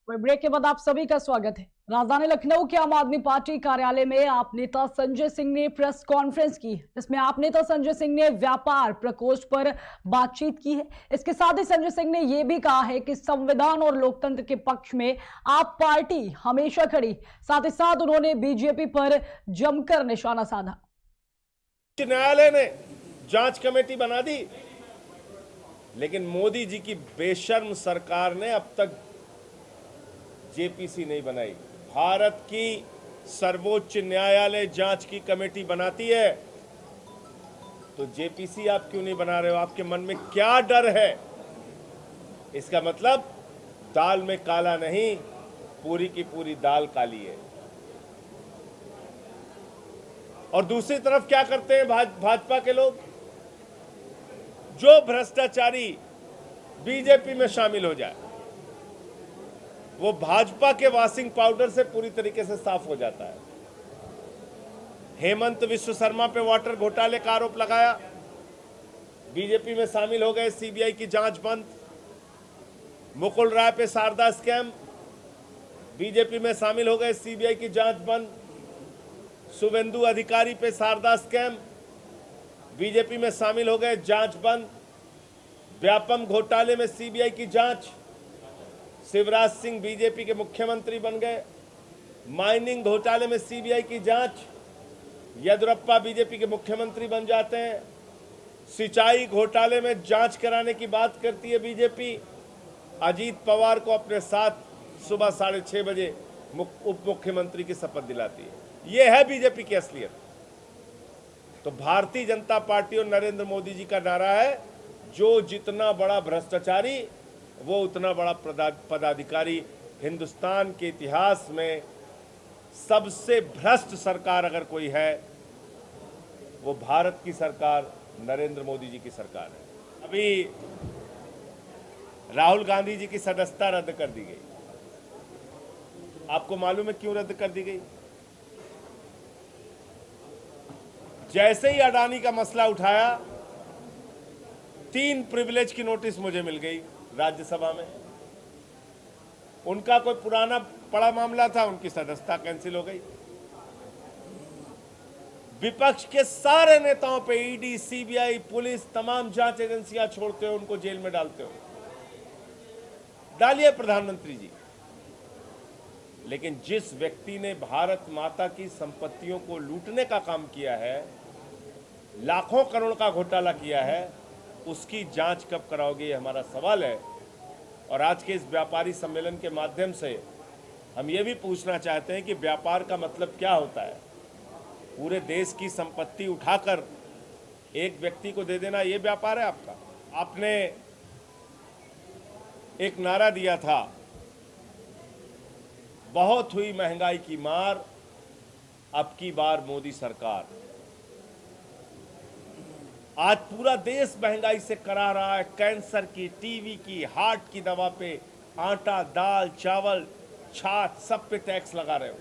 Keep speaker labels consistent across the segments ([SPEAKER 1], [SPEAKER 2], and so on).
[SPEAKER 1] Break के बाद आप सभी का स्वागत है। राजधानी लखनऊ के आम आदमी पार्टी कार्यालय में आप नेता संजय सिंह ने प्रेस कॉन्फ्रेंस की। इसमें आप नेता संजय सिंह ने व्यापार प्रकोष्ठ पर बातचीत की है। इसके साथ ही संजय सिंह ने यह भी कहा है कि संविधान और लोकतंत्र के पक्ष में आप पार्टी हमेशा खड़ी। साथ ही साथ उन्होंने बीजेपी पर जमकर निशाना साधा।
[SPEAKER 2] न्यायालय ने जांच कमेटी बना दी, लेकिन मोदी जी की बेशर्म सरकार ने अब तक जेपीसी नहीं बनाई। भारत की सर्वोच्च न्यायालय जांच की कमेटी बनाती है, तो जेपीसी आप क्यों नहीं बना रहे हो? आपके मन में क्या डर है? इसका मतलब दाल में काला नहीं, पूरी की पूरी दाल काली है। और दूसरी तरफ क्या करते हैं भाजपा के लोग? जो भ्रष्टाचारी बीजेपी में शामिल हो जाए, वो भाजपा के वॉशिंग पाउडर से पूरी तरीके से साफ हो जाता है। हेमंत विश्व शर्मा पे वाटर घोटाले का आरोप लगाया, बीजेपी में शामिल हो गए, सीबीआई की जांच बंद। मुकुल राय पे शारदा स्कैम, बीजेपी में शामिल हो गए, सीबीआई की जांच बंद। शुभेंदु अधिकारी पे शारदा स्कैम, बीजेपी में शामिल हो गए, जांच बंद। व्यापम घोटाले में सीबीआई की जांच, शिवराज सिंह बीजेपी के मुख्यमंत्री बन गए। माइनिंग घोटाले में सीबीआई की जांच, येदियुरप्पा बीजेपी के मुख्यमंत्री बन जाते हैं। सिंचाई घोटाले में जांच कराने की बात करती है बीजेपी, अजीत पवार को अपने साथ सुबह 6:30 बजे उप मुख्यमंत्री की शपथ दिलाती है। यह है बीजेपी की असलियत। तो भारतीय जनता पार्टी और नरेंद्र मोदी जी का नारा है, जो जितना बड़ा भ्रष्टाचारी वो उतना बड़ा पदाधिकारी। हिंदुस्तान के इतिहास में सबसे भ्रष्ट सरकार अगर कोई है, वो भारत की सरकार नरेंद्र मोदी जी की सरकार है। अभी राहुल गांधी जी की सदस्यता रद्द कर दी गई। आपको मालूम है क्यों रद्द कर दी गई? जैसे ही अडानी का मसला उठाया, 3 प्रिविलेज की नोटिस मुझे मिल गई राज्यसभा में। उनका कोई पुराना बड़ा मामला था, उनकी सदस्यता कैंसिल हो गई। विपक्ष के सारे नेताओं पे ईडी, सीबीआई, पुलिस, तमाम जांच एजेंसियां छोड़ते हो, उनको जेल में डालते हो। डालिए प्रधानमंत्री जी। लेकिन जिस व्यक्ति ने भारत माता की संपत्तियों को लूटने का काम किया है, लाखों करोड़ का घोटाला किया है, उसकी जांच कब कराओगे, ये हमारा सवाल है। और आज के इस व्यापारी सम्मेलन के माध्यम से हम ये भी पूछना चाहते हैं कि व्यापार का मतलब क्या होता है? पूरे देश की संपत्ति उठाकर एक व्यक्ति को दे देना, ये व्यापार है आपका? आपने एक नारा दिया था, बहुत हुई महंगाई की मार, अब की बार मोदी सरकार। आज पूरा देश महंगाई से करा रहा है। कैंसर की, टीवी की, हार्ट की दवा पे, आटा, दाल, चावल, छाछ, सब पे टैक्स लगा रहे हो।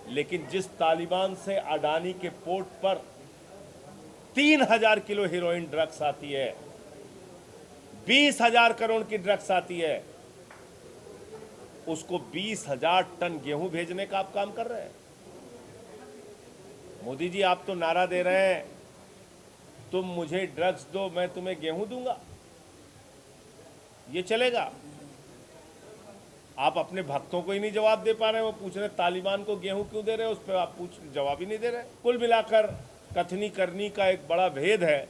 [SPEAKER 2] लेकिन जिस तालिबान से अडानी के पोर्ट पर 3000 किलो हेरोइन ड्रग्स आती है, 20,000 करोड़ की ड्रग्स आती है, उसको 20,000 टन गेहूं भेजने का आप काम कर रहे हैं। मोदी जी, आप तो नारा दे रहे हैं, तुम मुझे ड्रग्स दो, मैं तुम्हें गेहूं दूंगा। ये चलेगा? आप अपने भक्तों को ही नहीं जवाब दे पा रहे। वो पूछ रहे तालिबान को गेहूं क्यों दे रहे हो, उस पर आप जवाब ही नहीं दे रहे। कुल मिलाकर कथनी करनी का एक बड़ा भेद है,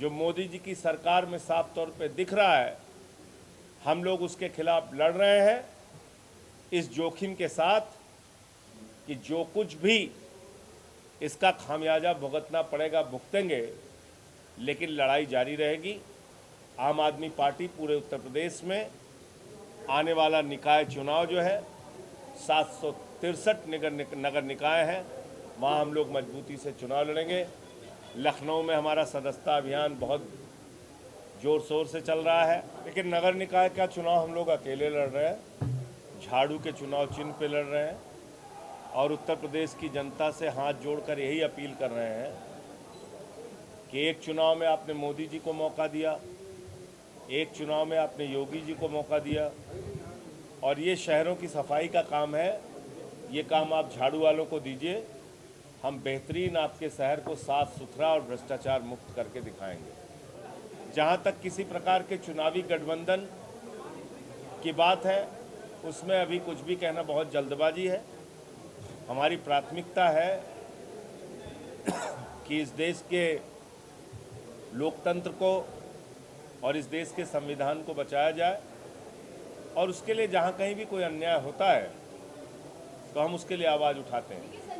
[SPEAKER 2] जो मोदी जी की सरकार में साफ तौर पे दिख रहा है। हम लोग उसके खिलाफ लड़ रहे हैं, इस जोखिम के साथ कि जो कुछ भी इसका खामियाजा भुगतना पड़ेगा, भुगतेंगे, लेकिन लड़ाई जारी रहेगी। आम आदमी पार्टी पूरे उत्तर प्रदेश में आने वाला निकाय चुनाव जो है, 763 नगर निकाय हैं, वहाँ हम लोग मजबूती से चुनाव लड़ेंगे। लखनऊ में हमारा सदस्यता अभियान बहुत जोर शोर से चल रहा है, लेकिन नगर निकाय का चुनाव हम लोग अकेले लड़ रहे हैं, झाड़ू के चुनाव चिन्ह पे लड़ रहे हैं। और उत्तर प्रदेश की जनता से हाथ जोड़कर यही अपील कर रहे हैं कि एक चुनाव में आपने मोदी जी को मौका दिया, एक चुनाव में आपने योगी जी को मौका दिया, और ये शहरों की सफाई का काम है, ये काम आप झाड़ू वालों को दीजिए। हम बेहतरीन आपके शहर को साफ सुथरा और भ्रष्टाचार मुक्त करके दिखाएंगे। जहाँ तक किसी प्रकार के चुनावी गठबंधन की बात है, उसमें अभी कुछ भी कहना बहुत जल्दबाजी है। हमारी प्राथमिकता है कि इस देश के लोकतंत्र को और इस देश के संविधान को बचाया जाए, और उसके लिए जहाँ कहीं भी कोई अन्याय होता है तो हम उसके लिए आवाज़ उठाते हैं।